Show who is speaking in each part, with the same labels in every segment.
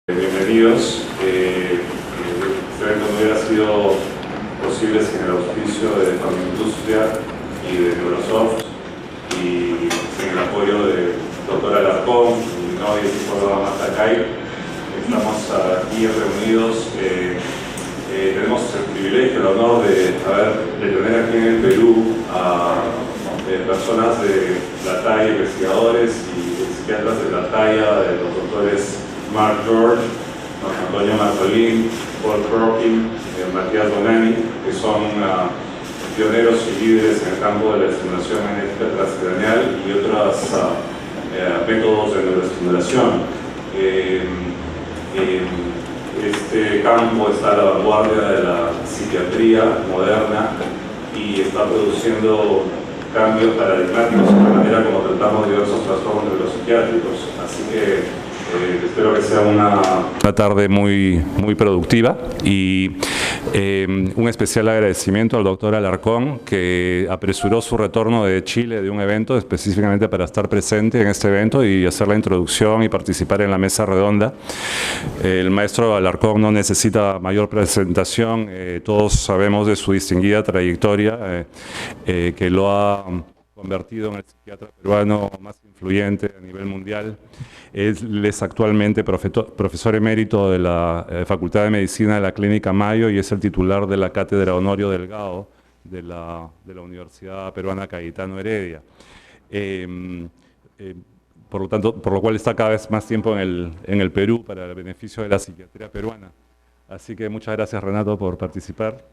Speaker 1: Bienvenidos. Este evento no hubiera sido posible sin el auspicio de Farmaindustria y de Neurosoft y sin el apoyo de Dr. Alarcón y mi novia y Córdoba Matacay. Estamos aquí reunidos. Tenemos el privilegio, el honor de tener aquí en el Perú a personas de la talla, investigadores y psiquiatras de la talla de los doctores Mark George, Antonio Marcolín, Paul Crokin, Matías Bonani, que son pioneros y líderes en el campo de la estimulación magnética transcranial y otros métodos de neuroestimulación. Este campo está a la vanguardia de la psiquiatría moderna y está produciendo cambios paradigmáticos en la manera como tratamos diversos trastornos neuropsiquiátricos. Así que espero que sea una tarde muy productiva y un especial agradecimiento al doctor Alarcón, que apresuró su retorno de Chile de un evento específicamente para estar presente en este evento y hacer la introducción y participar en la mesa redonda. El maestro Alarcón no necesita mayor presentación, todos sabemos de su distinguida trayectoria que lo ha convertido en el psiquiatra peruano más influyente a nivel mundial. Él es actualmente profesor emérito de la Facultad de Medicina de la Clínica Mayo y es el titular de la Cátedra Honorio Delgado de la Universidad Peruana Cayetano Heredia. Por lo cual está cada vez más tiempo en el Perú para el beneficio de la psiquiatría peruana. Así que muchas gracias, Renato, por participar.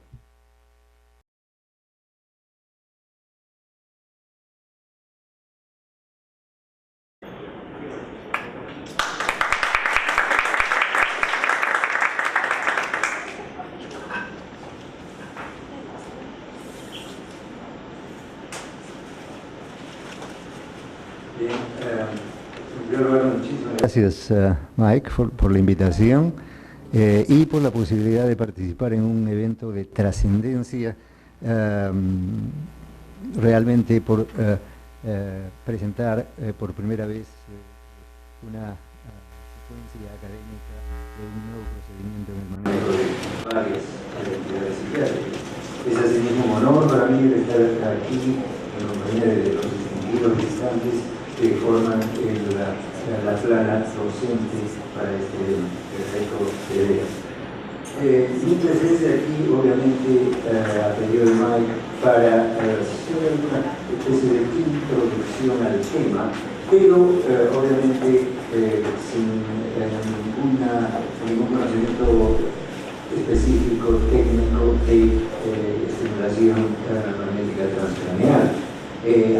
Speaker 2: Gracias, Mike, por la invitación y por la posibilidad de participar en un evento de trascendencia, realmente por presentar por primera vez una secuencia académica de un nuevo procedimiento en el manejo de varias entidades psiquiátricas. Es asimismo un honor para mí estar aquí en compañía de los distinguidos visitantes que forman la plana docente para este reto de ideas. Mi presencia aquí, obviamente, a pedido de Mike, para hacer una especie de introducción al tema, pero obviamente sin ningún conocimiento específico, técnico de estimulación magnética transcranial.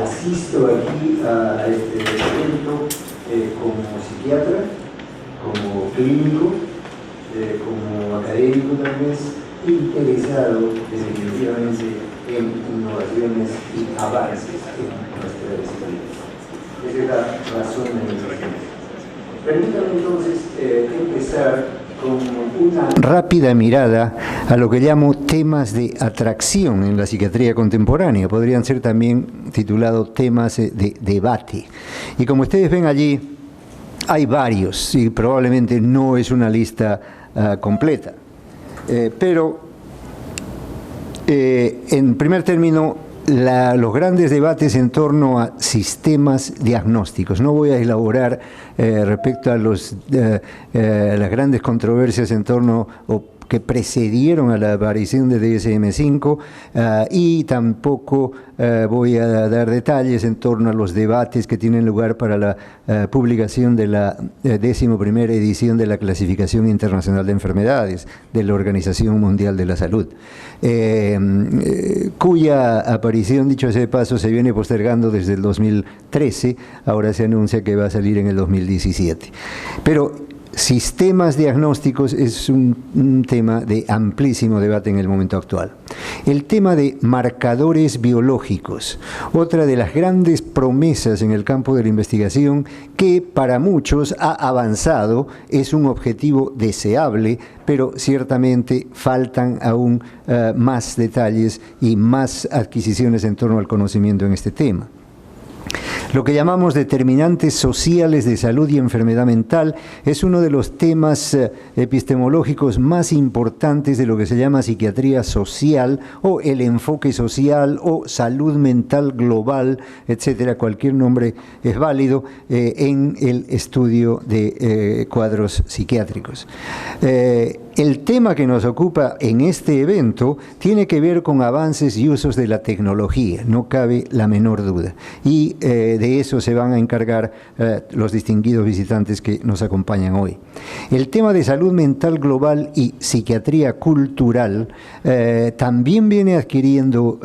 Speaker 2: Asisto aquí a este evento como psiquiatra, como clínico, como académico tal vez, interesado definitivamente en innovaciones y avances en nuestra disciplina. Esa es la razón de mi presencia. Permítanme entonces empezar con una rápida mirada a lo que llamo temas de atracción en la psiquiatría contemporánea. Podrían ser también titulados temas de debate. Y como ustedes ven allí, hay varios, y probablemente no es una lista completa. Pero, en primer término, los grandes debates en torno a sistemas diagnósticos. No voy a elaborar respecto a las grandes controversias en torno que precedieron a la aparición de DSM-5 y tampoco voy a dar detalles en torno a los debates que tienen lugar para la publicación de la 11ª edición de la Clasificación Internacional de Enfermedades de la Organización Mundial de la Salud, cuya aparición, dicho sea de paso, se viene postergando desde el 2013, ahora se anuncia que va a salir en el 2017. Pero sistemas diagnósticos es un tema de amplísimo debate en el momento actual. El tema de marcadores biológicos, otra de las grandes promesas en el campo de la investigación que para muchos ha avanzado, es un objetivo deseable, pero ciertamente faltan aún más detalles y más adquisiciones en torno al conocimiento en este tema. Lo que llamamos determinantes sociales de salud y enfermedad mental es uno de los temas epistemológicos más importantes de lo que se llama psiquiatría social o el enfoque social o salud mental global, etcétera. Cualquier nombre es válido en el estudio de cuadros psiquiátricos. El tema que nos ocupa en este evento tiene que ver con avances y usos de la tecnología, no cabe la menor duda. Y de eso se van a encargar los distinguidos visitantes que nos acompañan hoy. El tema de salud mental global y psiquiatría cultural también viene adquiriendo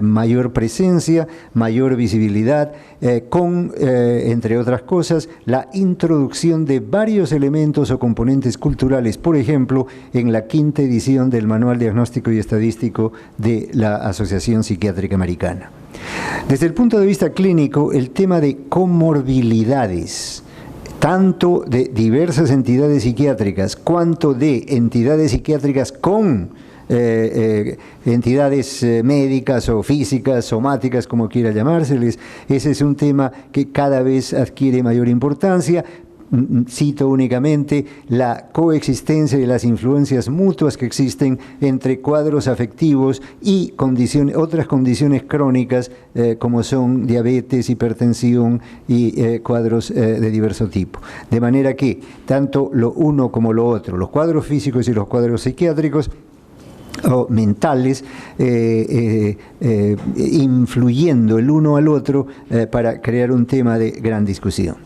Speaker 2: mayor presencia, mayor visibilidad, con, entre otras cosas, la introducción de varios elementos o componentes culturales, por ejemplo, en la 5ª edición del Manual Diagnóstico y Estadístico de la Asociación Psiquiátrica Americana. Desde el punto de vista clínico, el tema de comorbilidades, tanto de diversas entidades psiquiátricas, cuanto de entidades psiquiátricas con entidades médicas o físicas, somáticas, como quiera llamárseles, ese es un tema que cada vez adquiere mayor importancia. Cito únicamente la coexistencia y las influencias mutuas que existen entre cuadros afectivos y otras condiciones crónicas como son diabetes, hipertensión y cuadros de diverso tipo. De manera que tanto lo uno como lo otro, los cuadros físicos y los cuadros psiquiátricos o mentales, influyendo el uno al otro para crear un tema de gran discusión.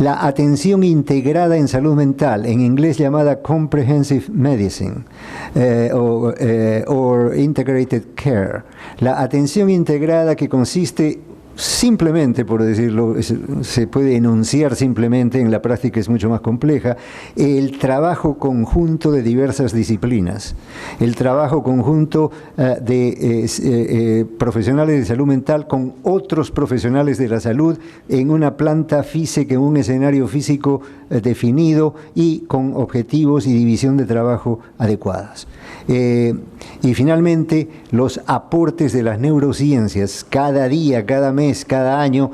Speaker 2: La atención integrada en salud mental, en inglés llamada Comprehensive Medicine o Integrated Care. La atención integrada que consiste simplemente, por decirlo, se puede enunciar simplemente, en la práctica es mucho más compleja, el trabajo conjunto de diversas disciplinas, el trabajo conjunto de profesionales de salud mental con otros profesionales de la salud en una planta física, en un escenario físico definido y con objetivos y división de trabajo adecuadas. Y finalmente, los aportes de las neurociencias, cada día, cada mes, cada año,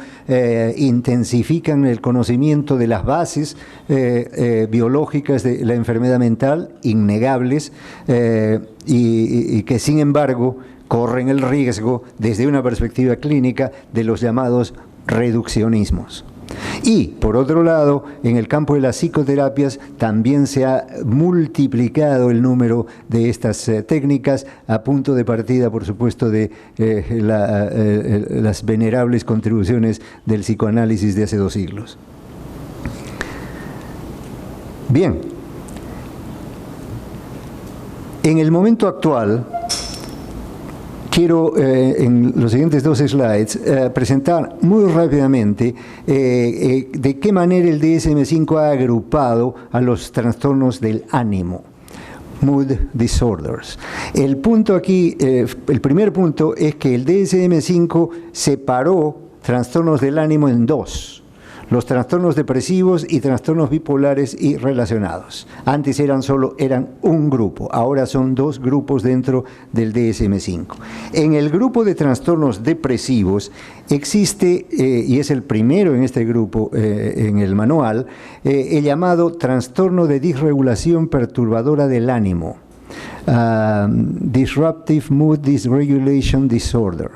Speaker 2: intensifican el conocimiento de las bases biológicas de la enfermedad mental, innegables, y que sin embargo corren el riesgo, desde una perspectiva clínica, de los llamados reduccionismos. Y, por otro lado, en el campo de las psicoterapias también se ha multiplicado el número de estas técnicas, a punto de partida, por supuesto, de las venerables contribuciones del psicoanálisis de hace 2 siglos. Bien, en el momento actual, quiero, en los siguientes 2 slides, presentar muy rápidamente de qué manera el DSM-5 ha agrupado a los trastornos del ánimo, mood disorders. El punto aquí, el primer punto es que el DSM-5 separó trastornos del ánimo en 2. Los trastornos depresivos y trastornos bipolares y relacionados. Antes eran un grupo, ahora son 2 grupos dentro del DSM-5. En el grupo de trastornos depresivos existe, y es el primero en este grupo en el manual, el llamado trastorno de disregulación perturbadora del ánimo, Disruptive Mood Dysregulation Disorder.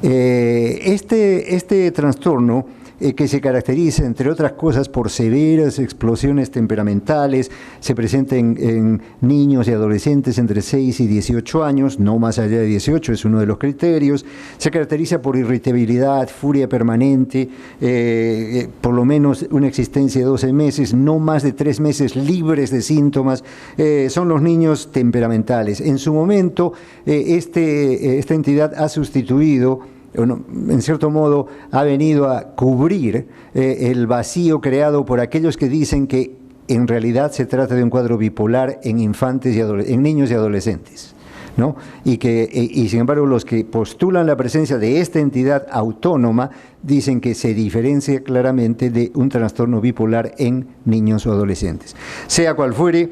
Speaker 2: Este trastorno, que se caracteriza, entre otras cosas, por severas explosiones temperamentales, se presenta en niños y adolescentes entre 6 y 18 años, no más allá de 18, es uno de los criterios. Se caracteriza por irritabilidad, furia permanente, por lo menos una existencia de 12 meses, no más de 3 meses libres de síntomas. Son los niños temperamentales. En su momento, esta entidad ha sustituido, en cierto modo, ha venido a cubrir el vacío creado por aquellos que dicen que en realidad se trata de un cuadro bipolar en infantes y en niños y adolescentes, ¿no? Y sin embargo, los que postulan la presencia de esta entidad autónoma dicen que se diferencia claramente de un trastorno bipolar en niños o adolescentes. Sea cual fuere,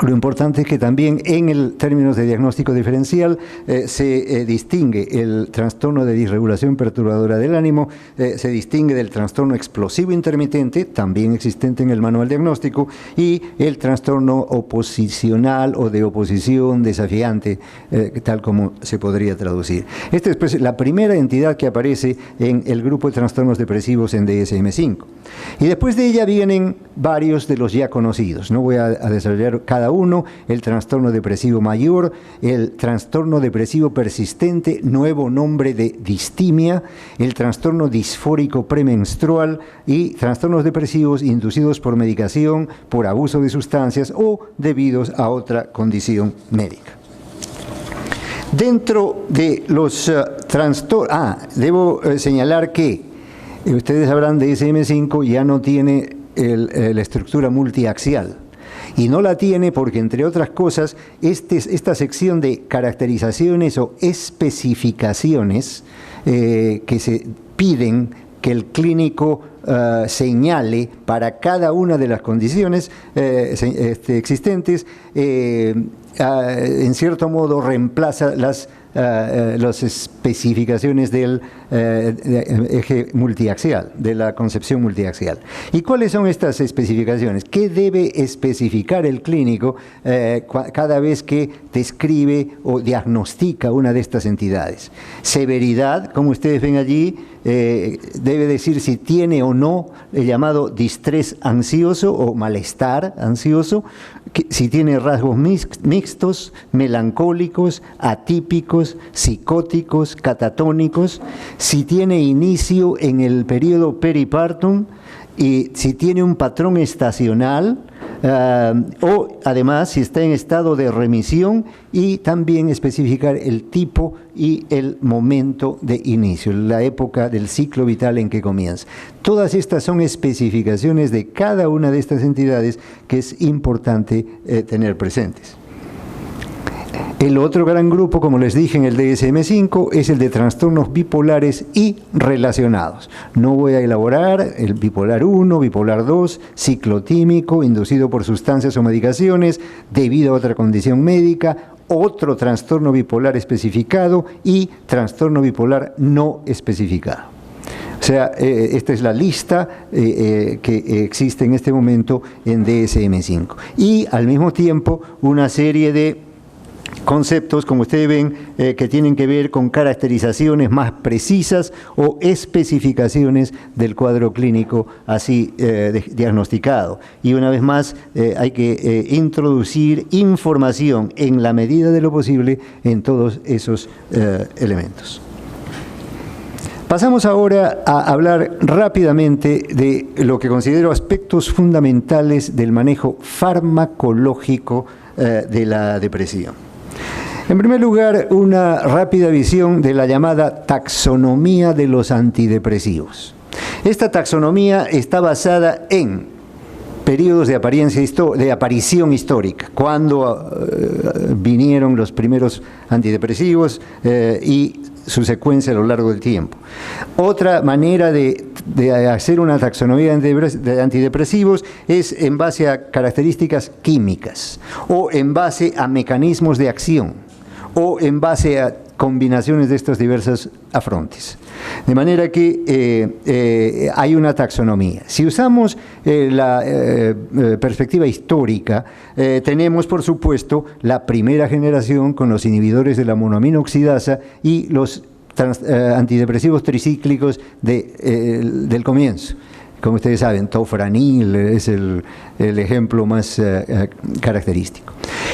Speaker 3: Lo importante es que también en el términos de diagnóstico diferencial se distingue el trastorno de disregulación perturbadora del ánimo, se distingue del trastorno explosivo intermitente, también existente en el manual diagnóstico, y el trastorno oposicional o de oposición desafiante, tal como se podría traducir. Esta es pues la primera entidad que aparece en el grupo de trastornos depresivos en DSM-5. Y después de ella vienen varios de los ya conocidos. No voy a desarrollar cada uno: el trastorno depresivo mayor, el trastorno depresivo persistente, nuevo nombre de distimia, el trastorno disfórico premenstrual y trastornos depresivos inducidos por medicación, por abuso de sustancias o debidos a otra condición médica. Dentro de los trastornos, debo señalar que ustedes sabrán, DSM-5 ya no tiene la estructura multiaxial. Y no la tiene porque, entre otras cosas, esta sección de caracterizaciones o especificaciones que se piden que el clínico señale para cada una de las condiciones existentes, en cierto modo reemplaza las especificaciones del eje multiaxial, de la concepción multiaxial. ¿Y cuáles son estas especificaciones? ¿Qué debe especificar el clínico cada vez que describe o diagnostica una de estas entidades? Severidad, como ustedes ven allí, debe decir si tiene o no el llamado distrés ansioso o malestar ansioso, si tiene rasgos mixtos, melancólicos, atípicos, psicóticos, catatónicos, si tiene inicio en el periodo peripartum y si tiene un patrón estacional, o además si está en estado de remisión, y también especificar el tipo y el momento de inicio, la época del ciclo vital en que comienza. Todas estas son especificaciones de cada una de estas entidades que es importante tener presentes. El otro gran grupo, como les dije en el DSM-5, es el de trastornos bipolares y relacionados. No voy a elaborar el bipolar 1, bipolar 2, ciclotímico, inducido por sustancias o medicaciones, debido a otra condición médica, otro trastorno bipolar especificado y trastorno bipolar no especificado. O sea, esta es la lista que existe en este momento en DSM-5. Y al mismo tiempo una serie de conceptos, como ustedes ven, que tienen que ver con caracterizaciones más precisas o especificaciones del cuadro clínico así diagnosticado. Y una vez más, hay que introducir información en la medida de lo posible en todos esos elementos. Pasamos ahora a hablar rápidamente de lo que considero aspectos fundamentales del manejo farmacológico de la depresión. En primer lugar, una rápida visión de la llamada taxonomía de los antidepresivos. Esta taxonomía está basada en periodos de aparición histórica, cuando vinieron los primeros antidepresivos y su secuencia a lo largo del tiempo. Otra manera de hacer una taxonomía de antidepresivos es en base a características químicas, o en base a mecanismos de acción, o en base a combinaciones de estos diversos afrontes. De manera que hay una taxonomía. Si usamos la perspectiva histórica, tenemos, por supuesto, la primera generación con los inhibidores de la monoaminoxidasa y los antidepresivos tricíclicos del comienzo. Como ustedes saben, tofranil es el ejemplo más característico.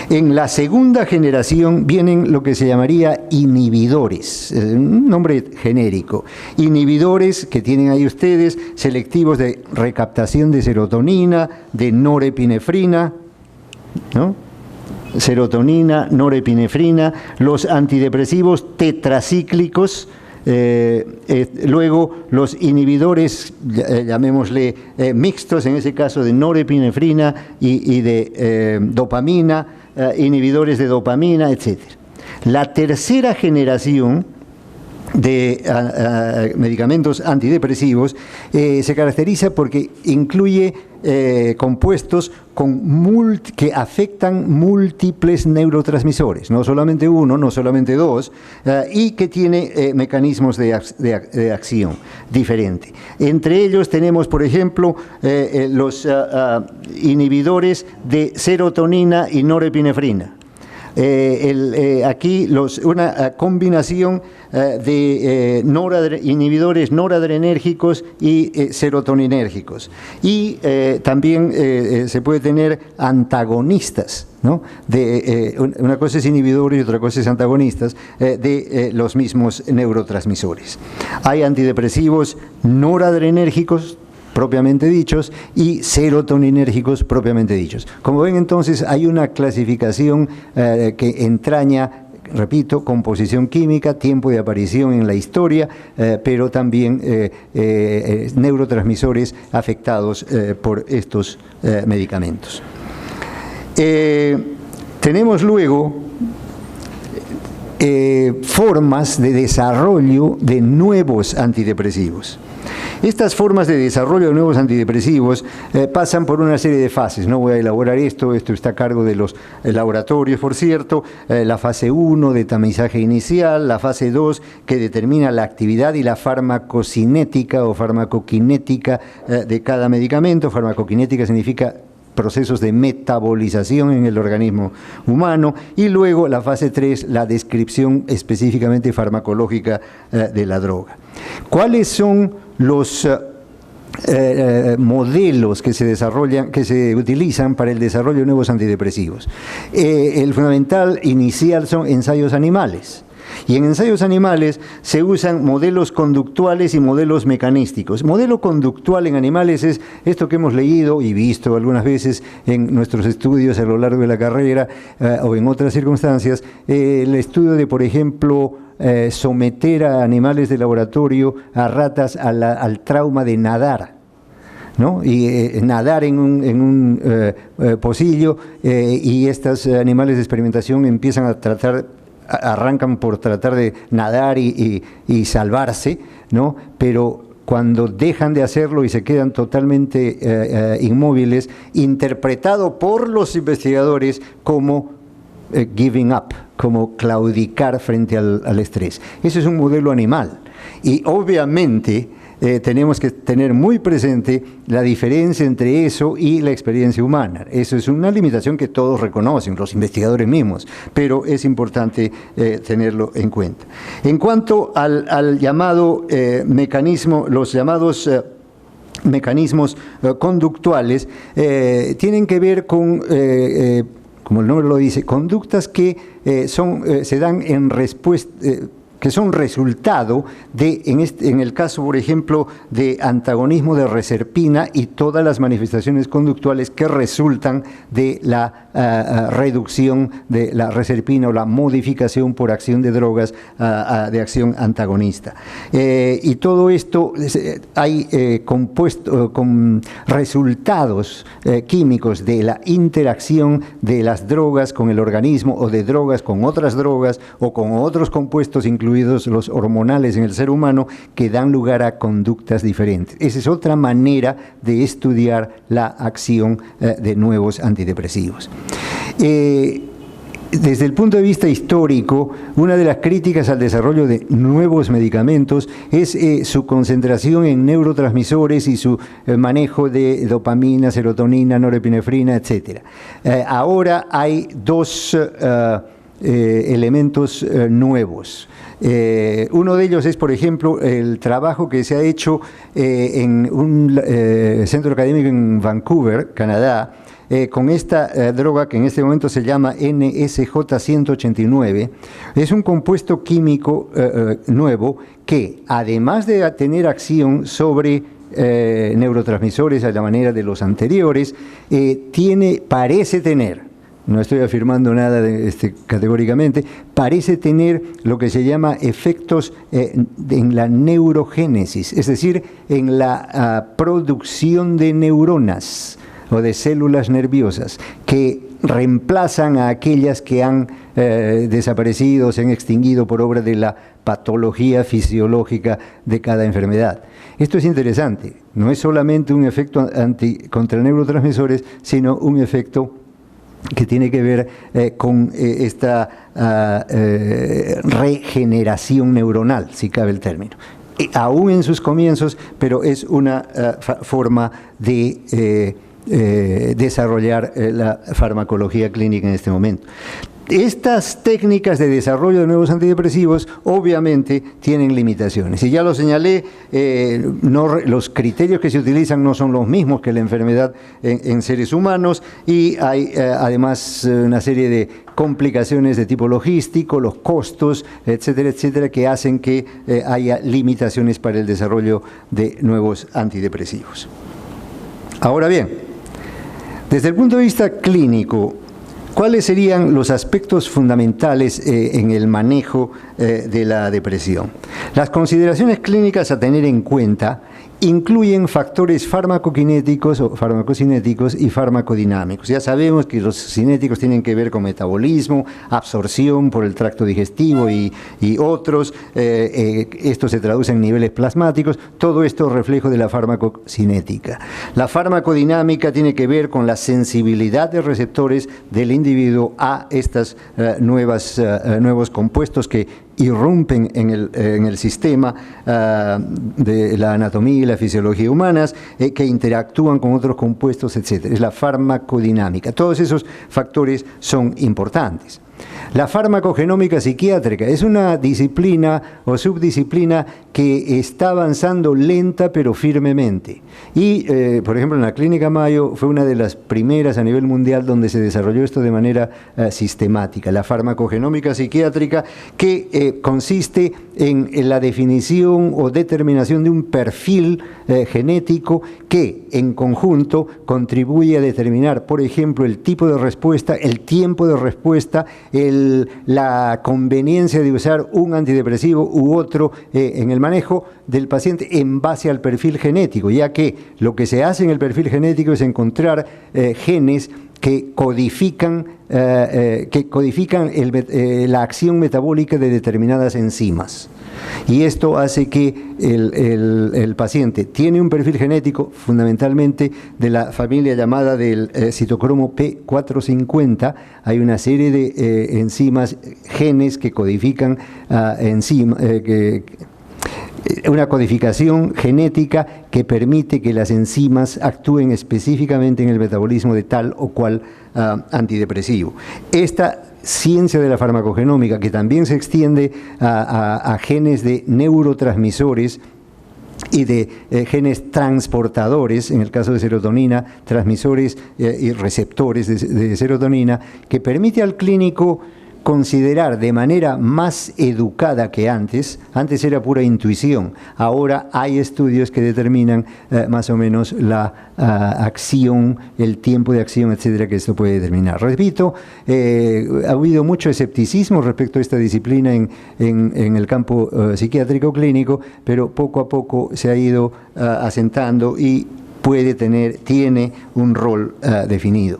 Speaker 3: En la segunda generación vienen lo que se llamaría inhibidores, un nombre genérico. Inhibidores que tienen ahí ustedes, selectivos de recaptación de serotonina, de norepinefrina, ¿no? Serotonina, norepinefrina, los antidepresivos tetracíclicos. Luego los inhibidores, llamémosle mixtos, en ese caso de norepinefrina y de dopamina, inhibidores de dopamina, etc. La tercera generación de medicamentos antidepresivos se caracteriza porque incluye compuestos que afectan múltiples neurotransmisores, no solamente uno, no solamente dos, y que tiene mecanismos de acción diferente. Entre ellos tenemos, por ejemplo, los inhibidores de serotonina y norepinefrina. Aquí una combinación de inhibidores noradrenérgicos y serotoninérgicos. Y también se puede tener antagonistas, ¿no? Una cosa es inhibidor y otra cosa es antagonistas de los mismos neurotransmisores. Hay antidepresivos noradrenérgicos propiamente dichos y serotoninérgicos propiamente dichos. Como ven, entonces hay una clasificación que entraña, repito, composición química, tiempo de aparición en la historia, pero también neurotransmisores afectados por estos medicamentos. Tenemos luego formas de desarrollo de nuevos antidepresivos. Estas formas de desarrollo de nuevos antidepresivos pasan por una serie de fases. No voy a elaborar esto está a cargo de los laboratorios, por cierto. La fase 1 de tamizaje inicial, la fase 2 que determina la actividad y la farmacocinética o farmacoquinética de cada medicamento. Farmacoquinética significa procesos de metabolización en el organismo humano, y luego la fase 3, la descripción específicamente farmacológica de la droga. ¿Cuáles son los modelos que se utilizan para el desarrollo de nuevos antidepresivos? El fundamental inicial son ensayos animales. Y en ensayos animales se usan modelos conductuales y modelos mecanísticos. Modelo conductual en animales es esto que hemos leído y visto algunas veces en nuestros estudios a lo largo de la carrera o en otras circunstancias. El estudio de, por ejemplo, someter a animales de laboratorio, a ratas, al trauma de nadar, ¿no? Y nadar en un pocillo, y estos animales de experimentación arrancan por tratar de nadar y salvarse, ¿no? Pero cuando dejan de hacerlo y se quedan totalmente inmóviles, interpretado por los investigadores como giving up, como claudicar frente al estrés. Eso es un modelo animal. Y obviamente tenemos que tener muy presente la diferencia entre eso y la experiencia humana. Eso es una limitación que todos reconocen, los investigadores mismos, pero es importante tenerlo en cuenta. En cuanto al llamado mecanismo, los llamados mecanismos conductuales, tienen que ver con, como el nombre lo dice, conductas que se dan en respuesta, que son resultado de, en el caso, por ejemplo, de antagonismo de reserpina y todas las manifestaciones conductuales que resultan de la reducción de la reserpina o la modificación por acción de drogas de acción antagonista. Y todo esto hay con resultados químicos de la interacción de las drogas con el organismo o de drogas con otras drogas o con otros compuestos incluidos los hormonales en el ser humano, que dan lugar a conductas diferentes. Esa es otra manera de estudiar la acción de nuevos antidepresivos. Desde el punto de vista histórico, una de las críticas al desarrollo de nuevos medicamentos es su concentración en neurotransmisores y su manejo de dopamina, serotonina, norepinefrina, etc. Ahora hay dos elementos nuevos. Uno de ellos es, por ejemplo, el trabajo que se ha hecho en un centro académico en Vancouver, Canadá, con esta droga que en este momento se llama NSJ-189. Es un compuesto químico nuevo que, además de tener acción sobre neurotransmisores a la manera de los anteriores, parece tener, no estoy afirmando nada categóricamente, parece tener lo que se llama efectos en la neurogénesis, es decir, en la producción de neuronas o de células nerviosas, que reemplazan a aquellas que han desaparecido, se han extinguido por obra de la patología fisiológica de cada enfermedad. Esto es interesante, no es solamente un efecto contra neurotransmisores, sino un efecto que tiene que ver con esta regeneración neuronal, si cabe el término. Aún en sus comienzos, pero es una forma de desarrollar la farmacología clínica en este momento. Estas técnicas de desarrollo de nuevos antidepresivos obviamente tienen limitaciones. Y ya lo señalé, los criterios que se utilizan no son los mismos que la enfermedad en seres humanos, y hay además una serie de complicaciones de tipo logístico, los costos, etcétera, etcétera, que hacen que haya limitaciones para el desarrollo de nuevos antidepresivos. Ahora bien, desde el punto de vista clínico, ¿cuáles serían los aspectos fundamentales en el manejo de la depresión? Las consideraciones clínicas a tener en cuenta incluyen factores farmacokinéticos o farmacocinéticos y farmacodinámicos. Ya sabemos que los cinéticos tienen que ver con metabolismo, absorción por el tracto digestivo y otros. Esto se traduce en niveles plasmáticos. Todo esto es reflejo de la farmacocinética. La farmacodinámica tiene que ver con la sensibilidad de receptores del individuo a estos nuevos compuestos que irrumpen en el sistema de la anatomía y la fisiología humanas, que interactúan con otros compuestos, etc. Es la farmacodinámica. Todos esos factores son importantes. La farmacogenómica psiquiátrica es una disciplina o subdisciplina que está avanzando lenta pero firmemente. Y, por ejemplo, en la Clínica Mayo fue una de las primeras a nivel mundial donde se desarrolló esto de manera sistemática. La farmacogenómica psiquiátrica, que consiste en la definición o determinación de un perfil genético que, en conjunto, contribuye a determinar, por ejemplo, el tipo de respuesta, el tiempo de respuesta, la conveniencia de usar un antidepresivo u otro en el manejo del paciente en base al perfil genético, ya que lo que se hace en el perfil genético es encontrar genes que codifican la acción metabólica de determinadas enzimas. Y esto hace que el paciente tiene un perfil genético fundamentalmente de la familia llamada del citocromo P450. Hay una serie de enzimas, genes que codifican una codificación genética que permite que las enzimas actúen específicamente en el metabolismo de tal o cual antidepresivo. Esta ciencia de la farmacogenómica, que también se extiende a genes de neurotransmisores y de genes transportadores, en el caso de serotonina, transmisores y receptores de serotonina, que permite al clínico considerar de manera más educada que antes era pura intuición, ahora hay estudios que determinan más o menos la acción, el tiempo de acción, etcétera, que esto puede determinar. Repito, ha habido mucho escepticismo respecto a esta disciplina en el campo psiquiátrico clínico, pero poco a poco se ha ido asentando y tiene un rol definido.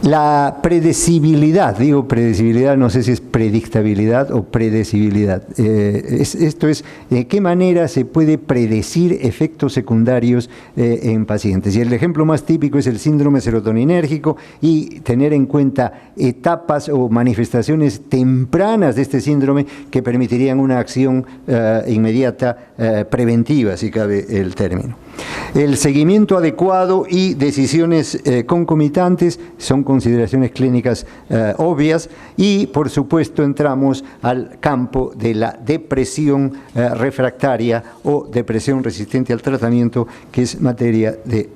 Speaker 3: La predecibilidad, digo predecibilidad, no sé si es predictabilidad o predecibilidad. Esto es, ¿de qué manera se puede predecir efectos secundarios en pacientes? Y el ejemplo más típico es el síndrome serotoninérgico, y tener en cuenta etapas o manifestaciones tempranas de este síndrome que permitirían una acción inmediata, preventiva, si cabe el término. El seguimiento adecuado y decisiones concomitantes son consideraciones clínicas obvias, y por supuesto entramos al campo de la depresión refractaria o depresión resistente al tratamiento, que es materia de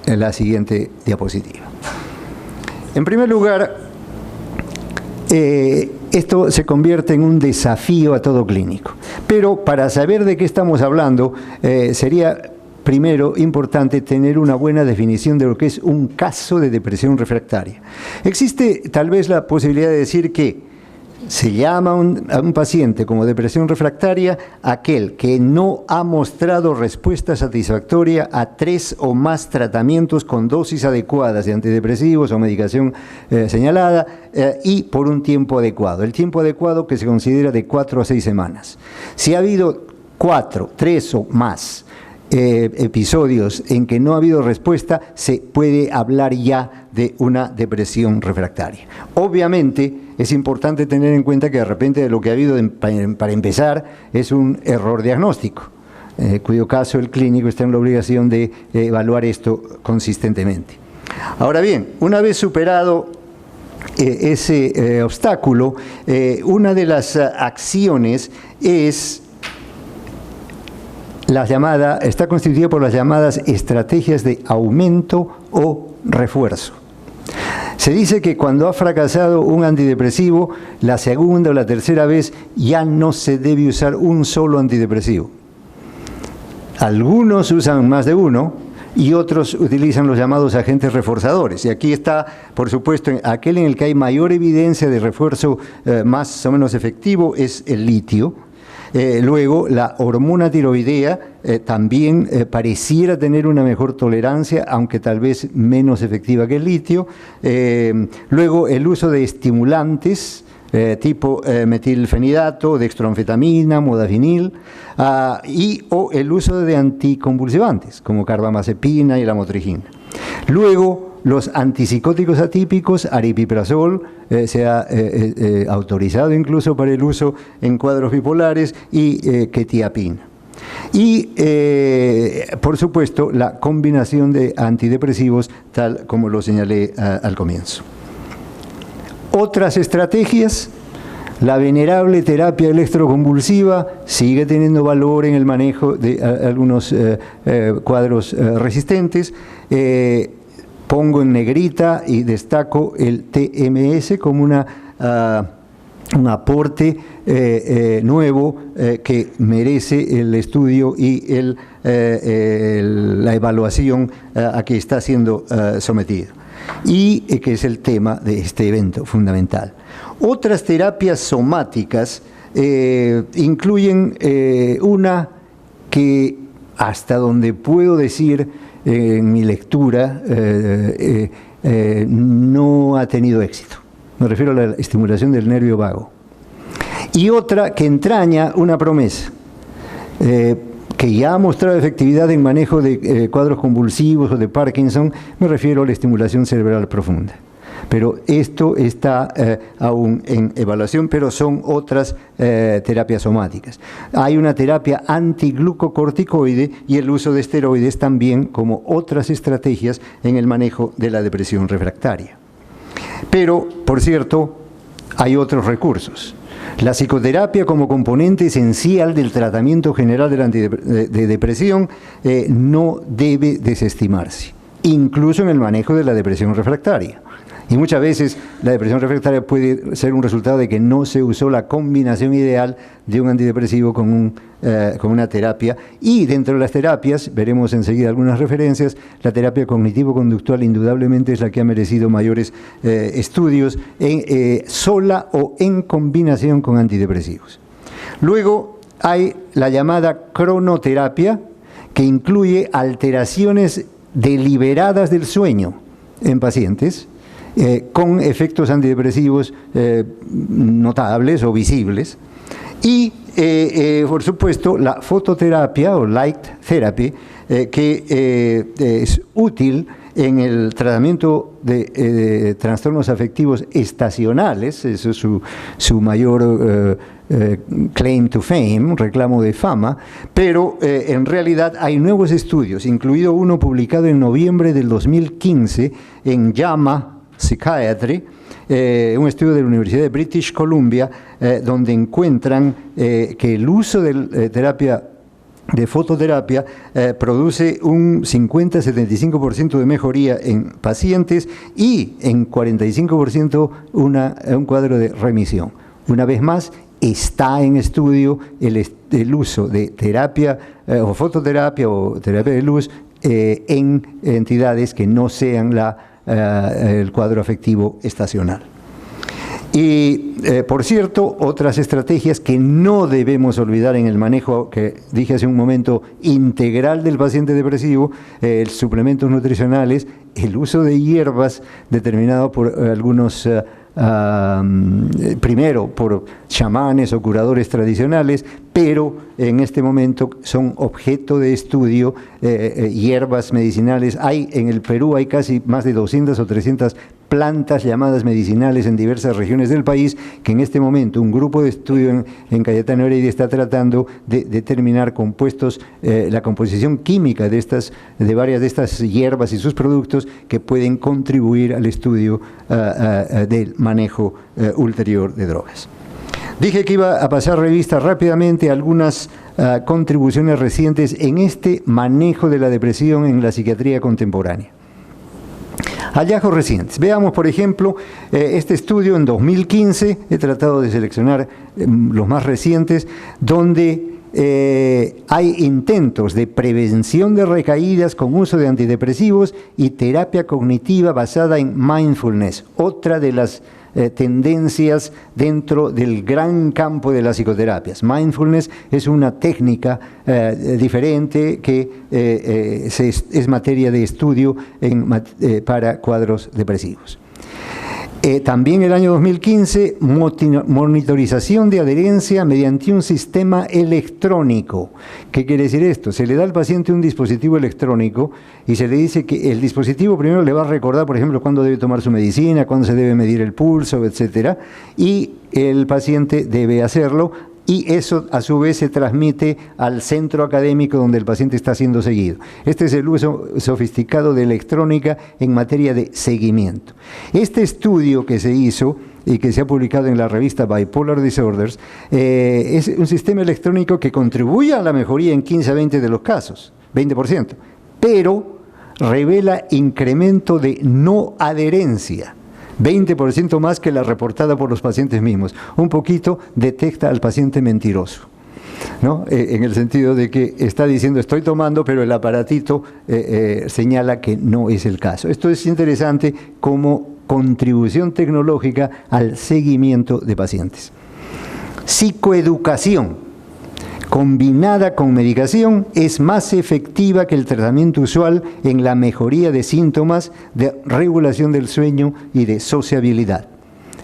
Speaker 3: la siguiente diapositiva. En primer lugar, esto se convierte en un desafío a todo clínico, pero para saber de qué estamos hablando sería primero importante tener una buena definición de lo que es un caso de depresión refractaria. Existe tal vez la posibilidad de decir que se llama a un paciente como depresión refractaria aquel que no ha mostrado respuesta satisfactoria a 3 o más tratamientos con dosis adecuadas de antidepresivos o medicación señalada y por un tiempo adecuado. El tiempo adecuado que se considera de 4 a 6 semanas. Si ha habido 4, 3 o más episodios en que no ha habido respuesta, se puede hablar ya de una depresión refractaria. Obviamente, es importante tener en cuenta que de repente lo que ha habido, para empezar, es un error diagnóstico, cuyo caso el clínico está en la obligación de evaluar esto consistentemente. Ahora bien, una vez superado ese obstáculo, una de las acciones es está constituida por las llamadas estrategias de aumento o refuerzo. Se dice que cuando ha fracasado un antidepresivo, la segunda o la tercera vez ya no se debe usar un solo antidepresivo. Algunos usan más de uno y otros utilizan los llamados agentes reforzadores. Y aquí está, por supuesto, aquel en el que hay mayor evidencia de refuerzo más o menos efectivo es el litio. Luego, la hormona tiroidea también pareciera tener una mejor tolerancia, aunque tal vez menos efectiva que el litio. Luego, el uso de estimulantes tipo metilfenidato, dextroanfetamina, modafinil, o el uso de anticonvulsivantes, como carbamazepina y lamotrigina. Luego, los antipsicóticos atípicos, aripiprazol, se ha autorizado incluso para el uso en cuadros bipolares, y quetiapina. Y, por supuesto, la combinación de antidepresivos, tal como lo señalé al comienzo. Otras estrategias: la venerable terapia electroconvulsiva sigue teniendo valor en el manejo de algunos cuadros resistentes. Pongo en negrita y destaco el TMS como un aporte nuevo que merece el estudio y la evaluación a que está siendo sometido, y que es el tema de este evento fundamental. Otras terapias somáticas incluyen una que, hasta donde puedo decir en mi lectura, no ha tenido éxito. Me refiero a la estimulación del nervio vago. Y otra que entraña una promesa, que ya ha mostrado efectividad en manejo de cuadros convulsivos o de Parkinson. Me refiero a la estimulación cerebral profunda. Pero esto está aún en evaluación, pero son otras terapias somáticas. Hay una terapia antiglucocorticoide y el uso de esteroides también como otras estrategias en el manejo de la depresión refractaria. Pero, por cierto, hay otros recursos. La psicoterapia como componente esencial del tratamiento general de depresión no debe desestimarse, incluso en el manejo de la depresión refractaria. Y muchas veces la depresión refractaria puede ser un resultado de que no se usó la combinación ideal de un antidepresivo con una terapia. Y dentro de las terapias, veremos enseguida algunas referencias, la terapia cognitivo-conductual indudablemente es la que ha merecido mayores estudios sola o en combinación con antidepresivos. Luego hay la llamada cronoterapia, que incluye alteraciones deliberadas del sueño en pacientes, con efectos antidepresivos notables o visibles, y por supuesto la fototerapia o light therapy, que es útil en el tratamiento de trastornos afectivos estacionales. Eso es su mayor claim to fame, reclamo de fama, pero en realidad hay nuevos estudios, incluido uno publicado en noviembre del 2015 en JAMA Psychiatry, un estudio de la Universidad de British Columbia, donde encuentran que el uso de fototerapia produce un 50-75% de mejoría en pacientes y en 45% un cuadro de remisión. Una vez más, está en estudio el uso de terapia o fototerapia o terapia de luz en entidades que no sean el cuadro afectivo estacional. Y, por cierto, otras estrategias que no debemos olvidar en el manejo, que dije hace un momento, integral del paciente depresivo, suplementos nutricionales, el uso de hierbas determinado por algunos, primero por chamanes o curadores tradicionales, pero en este momento son objeto de estudio hierbas medicinales. En el Perú hay casi más de 200 o 300 plantas llamadas medicinales en diversas regiones del país, que en este momento un grupo de estudio en Cayetano Heredia está tratando de determinar compuestos, la composición química de varias de estas hierbas y sus productos que pueden contribuir al estudio del manejo ulterior de drogas. Dije que iba a pasar revista rápidamente a algunas contribuciones recientes en este manejo de la depresión en la psiquiatría contemporánea. Hallazgos recientes. Veamos, por ejemplo, este estudio en 2015, he tratado de seleccionar los más recientes, donde hay intentos de prevención de recaídas con uso de antidepresivos y terapia cognitiva basada en mindfulness, otra de las tendencias dentro del gran campo de las psicoterapias. Mindfulness es una técnica diferente que es materia de estudio para cuadros depresivos. También el año 2015, monitorización de adherencia mediante un sistema electrónico. ¿Qué quiere decir esto? Se le da al paciente un dispositivo electrónico y se le dice que el dispositivo primero le va a recordar, por ejemplo, cuándo debe tomar su medicina, cuándo se debe medir el pulso, etcétera, y el paciente debe hacerlo. Y eso a su vez se transmite al centro académico donde el paciente está siendo seguido. Este es el uso sofisticado de electrónica en materia de seguimiento. Este estudio que se hizo y que se ha publicado en la revista Bipolar Disorders es un sistema electrónico que contribuye a la mejoría en 15 a 20 de los casos, 20%, pero revela incremento de no adherencia. 20% más que la reportada por los pacientes mismos. Un poquito detecta al paciente mentiroso, ¿no? En el sentido de que está diciendo estoy tomando, pero el aparatito señala que no es el caso. Esto es interesante como contribución tecnológica al seguimiento de pacientes. Psicoeducación combinada con medicación es más efectiva que el tratamiento usual en la mejoría de síntomas de regulación del sueño y de sociabilidad.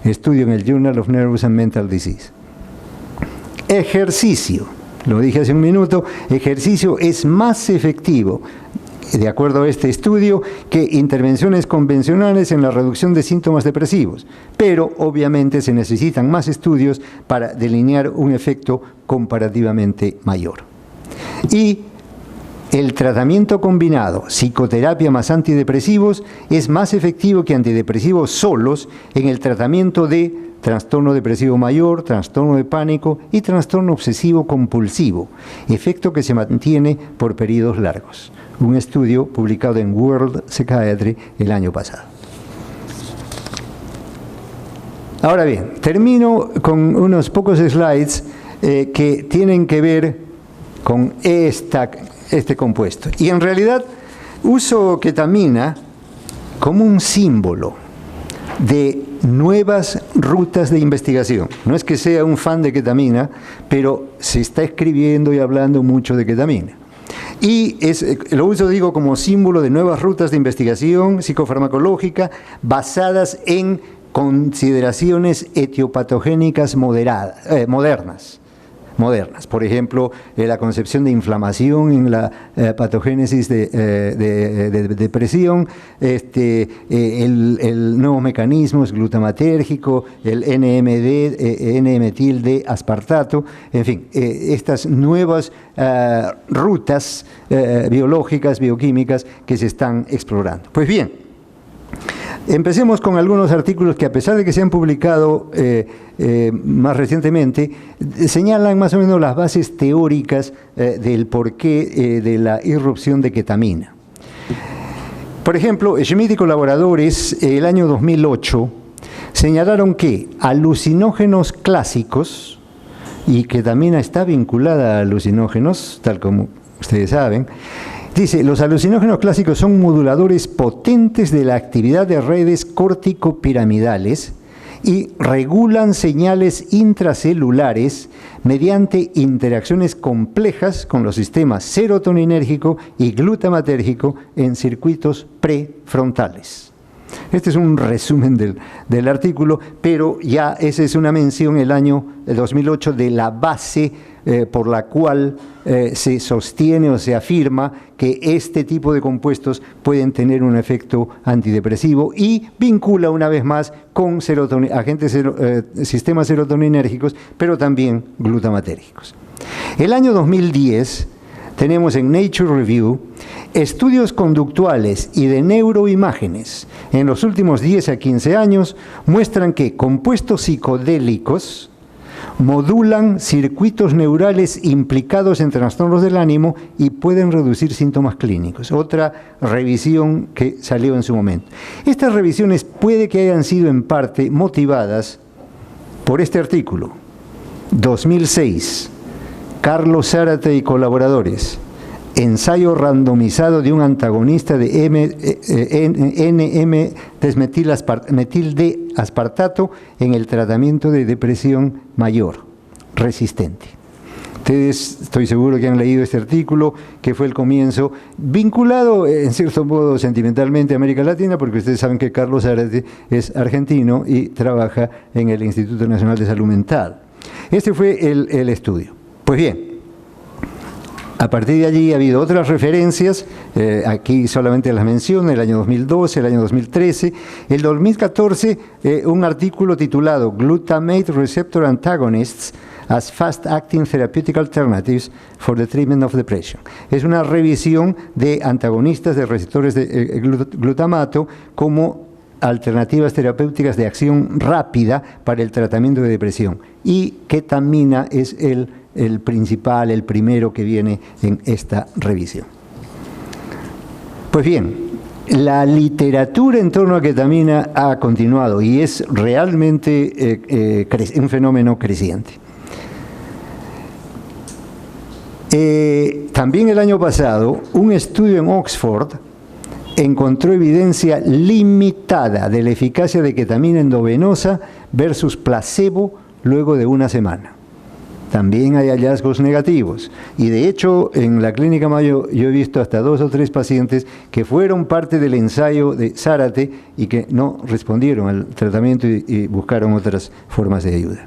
Speaker 3: Estudio en el Journal of Nervous and Mental Disease. Ejercicio, lo dije hace un minuto, ejercicio es más efectivo, de acuerdo a este estudio, que intervenciones convencionales en la reducción de síntomas depresivos, pero obviamente se necesitan más estudios para delinear un efecto comparativamente mayor. Y el tratamiento combinado, psicoterapia más antidepresivos, es más efectivo que antidepresivos solos en el tratamiento de trastorno depresivo mayor, trastorno de pánico y trastorno obsesivo compulsivo, efecto que se mantiene por periodos largos. Un estudio publicado en World Psychiatry el año pasado. Ahora bien, termino con unos pocos slides que tienen que ver con este compuesto. Y en realidad uso ketamina como un símbolo de nuevas rutas de investigación. No es que sea un fan de ketamina, pero se está escribiendo y hablando mucho de ketamina. Y lo uso, digo, como símbolo de nuevas rutas de investigación psicofarmacológica basadas en consideraciones etiopatogénicas modernas. Por ejemplo, la concepción de inflamación en la patogénesis de depresión, el nuevos mecanismos glutamatérgico, el N-metil aspartato, en fin, estas nuevas rutas biológicas, bioquímicas que se están explorando. Pues bien, empecemos con algunos artículos que, a pesar de que se han publicado más recientemente, señalan más o menos las bases teóricas del porqué de la irrupción de ketamina. Por ejemplo, Schmidt y colaboradores, el año 2008, señalaron que alucinógenos clásicos, y ketamina está vinculada a alucinógenos, tal como ustedes saben, dice, los alucinógenos clásicos son moduladores potentes de la actividad de redes córtico-piramidales y regulan señales intracelulares mediante interacciones complejas con los sistemas serotoninérgico y glutamatérgico en circuitos prefrontales. Este es un resumen del artículo, pero ya esa es una mención el año 2008 de la base por la cual se sostiene o se afirma que este tipo de compuestos pueden tener un efecto antidepresivo y vincula una vez más con agentes sistemas serotoninérgicos, pero también glutamatérgicos. El año 2010 tenemos en Nature Review estudios conductuales y de neuroimágenes en los últimos 10 a 15 años muestran que compuestos psicodélicos modulan circuitos neurales implicados en trastornos del ánimo y pueden reducir síntomas clínicos. Otra revisión que salió en su momento. Estas revisiones puede que hayan sido en parte motivadas por este artículo. 2006, Carlos Zárate y colaboradores. Ensayo randomizado de un antagonista de N,M-desmetil D aspartato en el tratamiento de depresión mayor resistente. Ustedes estoy seguro que han leído este artículo, que fue el comienzo, vinculado en cierto modo sentimentalmente a América Latina, porque ustedes saben que Carlos Zárate es argentino y trabaja en el Instituto Nacional de Salud Mental. Este fue el estudio. Pues bien, a partir de allí ha habido otras referencias, aquí solamente las menciono, el año 2012, el año 2013, el 2014, un artículo titulado Glutamate Receptor Antagonists as Fast-Acting Therapeutic Alternatives for the Treatment of Depression. Es una revisión de antagonistas de receptores de glutamato como alternativas terapéuticas de acción rápida para el tratamiento de depresión. Y ketamina es el principal, el primero que viene en esta revisión. Pues bien, la literatura en torno a ketamina ha continuado y es realmente un fenómeno creciente. También el año pasado, un estudio en Oxford encontró evidencia limitada de la eficacia de ketamina endovenosa versus placebo luego de una semana. También hay hallazgos negativos. Y de hecho, en la Clínica Mayo yo he visto hasta 2 o 3 pacientes que fueron parte del ensayo de Zárate y que no respondieron al tratamiento y buscaron otras formas de ayuda.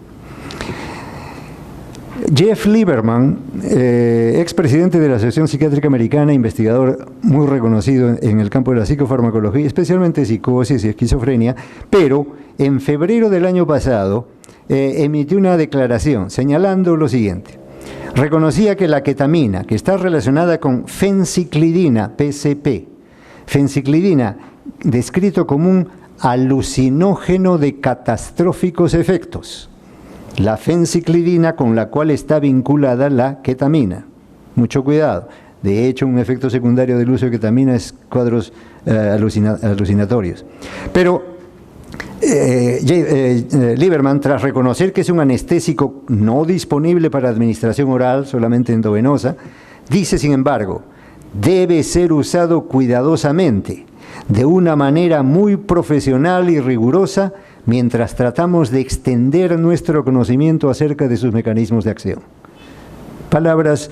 Speaker 3: Jeff Lieberman, expresidente de la Asociación Psiquiátrica Americana, investigador muy reconocido en el campo de la psicofarmacología, especialmente psicosis y esquizofrenia, pero en febrero del año pasado emitió una declaración señalando lo siguiente. Reconocía que la ketamina, que está relacionada con fenciclidina, PCP, fenciclidina, descrito como un alucinógeno de catastróficos efectos, la fenciclidina con la cual está vinculada la ketamina. Mucho cuidado. De hecho, un efecto secundario del uso de ketamina es cuadros alucinatorios. Pero Lieberman, tras reconocer que es un anestésico no disponible para administración oral, solamente endovenosa, dice, sin embargo, debe ser usado cuidadosamente, de una manera muy profesional y rigurosa, mientras tratamos de extender nuestro conocimiento acerca de sus mecanismos de acción. Palabras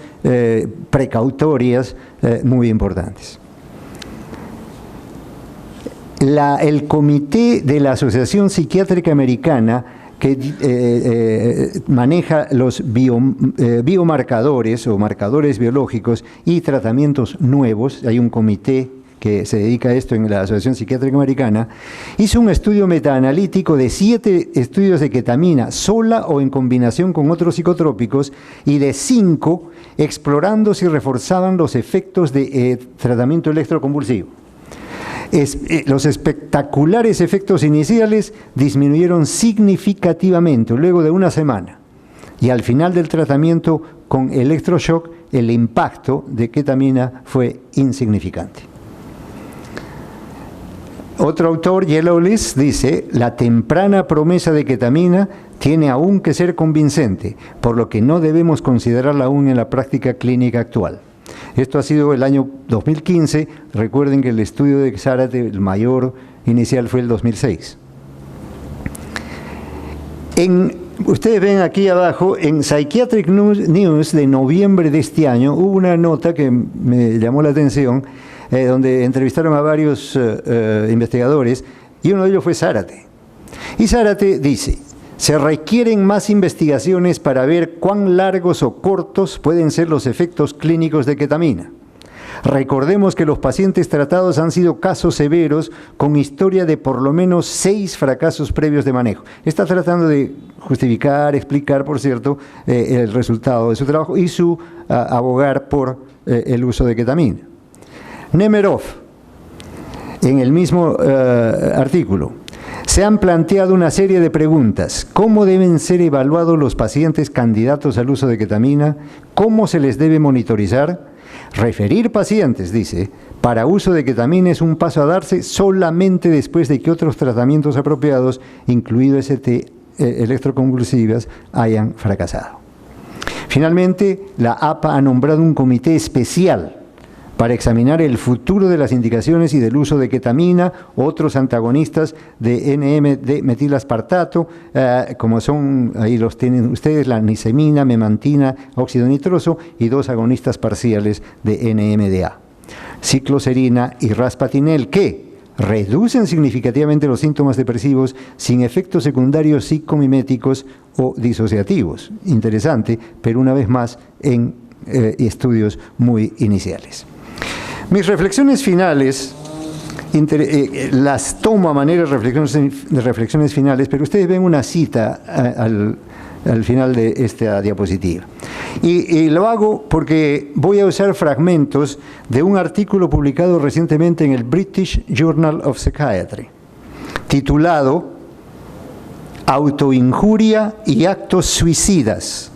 Speaker 3: precautorias muy importantes. El comité de la Asociación Psiquiátrica Americana que maneja los biomarcadores o marcadores biológicos y tratamientos nuevos, hay un comité que se dedica a esto en la Asociación Psiquiátrica Americana, hizo un estudio metaanalítico de 7 estudios de ketamina sola o en combinación con otros psicotrópicos y de 5 explorando si reforzaban los efectos de tratamiento electroconvulsivo. Los espectaculares efectos iniciales disminuyeron significativamente luego de una semana y al final del tratamiento con electroshock el impacto de ketamina fue insignificante. Otro autor, Yellowlis, dice, la temprana promesa de ketamina tiene aún que ser convincente, por lo que no debemos considerarla aún en la práctica clínica actual. Esto ha sido el año 2015, recuerden que el estudio de Zárate, el mayor inicial, fue el 2006. Ustedes ven aquí abajo, en Psychiatric News de noviembre de este año, hubo una nota que me llamó la atención, donde entrevistaron a varios investigadores, y uno de ellos fue Zárate. Y Zárate dice: se requieren más investigaciones para ver cuán largos o cortos pueden ser los efectos clínicos de ketamina. Recordemos que los pacientes tratados han sido casos severos con historia de por lo menos 6 fracasos previos de manejo. Está tratando de justificar, explicar, por cierto, el resultado de su trabajo y su abogar por el uso de ketamina. Nemerov, en el mismo artículo, se han planteado una serie de preguntas. ¿Cómo deben ser evaluados los pacientes candidatos al uso de ketamina? ¿Cómo se les debe monitorizar? Referir pacientes, dice, para uso de ketamina es un paso a darse solamente después de que otros tratamientos apropiados, incluido ST electroconvulsivas, hayan fracasado. Finalmente, la APA ha nombrado un comité especial para examinar el futuro de las indicaciones y del uso de ketamina, otros antagonistas de NMD-metilaspartato, como son, ahí los tienen ustedes, la nisemina, memantina, óxido nitroso, y 2 agonistas parciales de NMDA, cicloserina y raspatinel, que reducen significativamente los síntomas depresivos sin efectos secundarios psicomiméticos o disociativos. Interesante, pero una vez más en estudios muy iniciales. Mis reflexiones finales, las tomo a manera de reflexiones finales, pero ustedes ven una cita al final de esta diapositiva. Y lo hago porque voy a usar fragmentos de un artículo publicado recientemente en el British Journal of Psychiatry, titulado Autoinjuria y actos suicidas,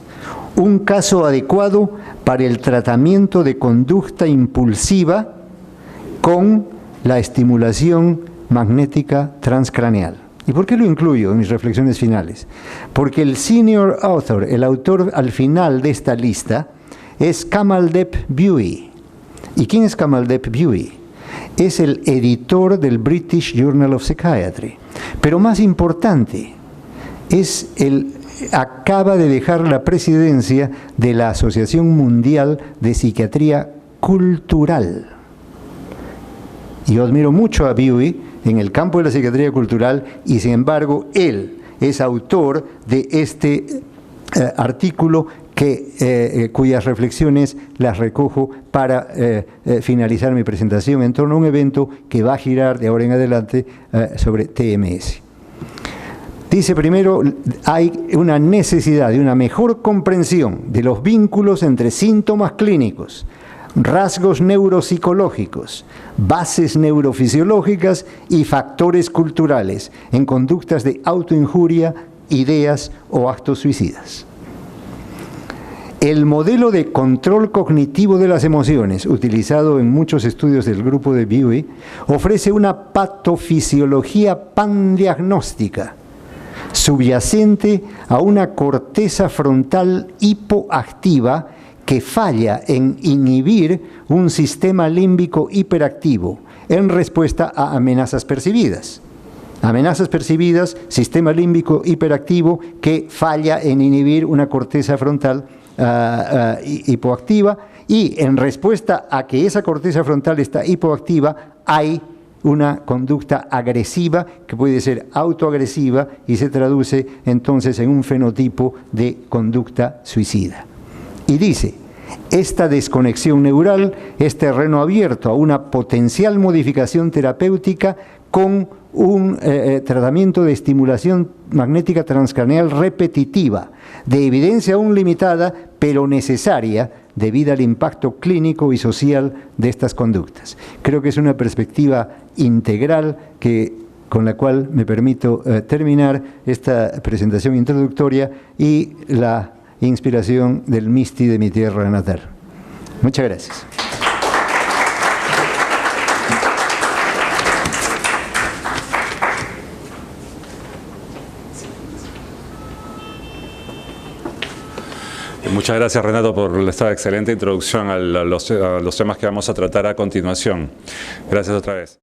Speaker 3: un caso adecuado para el tratamiento de conducta impulsiva con la estimulación magnética transcraneal. ¿Y por qué lo incluyo en mis reflexiones finales? Porque el senior author, el autor al final de esta lista, es Kamaldep Buie. ¿Y quién es Kamaldep Buie? Es el editor del British Journal of Psychiatry. Pero más importante, acaba de dejar la presidencia de la Asociación Mundial de Psiquiatría Cultural. Y yo admiro mucho a Buie en el campo de la psiquiatría cultural, y sin embargo él es autor de este artículo cuyas reflexiones las recojo para finalizar mi presentación en torno a un evento que va a girar de ahora en adelante sobre TMS. Dice primero, hay una necesidad de una mejor comprensión de los vínculos entre síntomas clínicos, rasgos neuropsicológicos, bases neurofisiológicas y factores culturales en conductas de autoinjuria, ideas o actos suicidas. El modelo de control cognitivo de las emociones, utilizado en muchos estudios del grupo de Buie, ofrece una patofisiología pandiagnóstica, subyacente a una corteza frontal hipoactiva que falla en inhibir un sistema límbico hiperactivo en respuesta a amenazas percibidas. Amenazas percibidas, sistema límbico hiperactivo que falla en inhibir una corteza frontal hipoactiva, y en respuesta a que esa corteza frontal está hipoactiva hay una conducta agresiva que puede ser autoagresiva y se traduce entonces en un fenotipo de conducta suicida. Y dice, esta desconexión neural es terreno abierto a una potencial modificación terapéutica con un tratamiento de estimulación magnética transcraneal repetitiva, de evidencia aún limitada, pero necesaria debido al impacto clínico y social de estas conductas. Creo que es una perspectiva integral con la cual me permito terminar esta presentación introductoria y la inspiración del Misti de mi tierra natal. Muchas gracias.
Speaker 1: Muchas gracias, Renato, por esta excelente introducción a los temas que vamos a tratar a continuación. Gracias otra vez.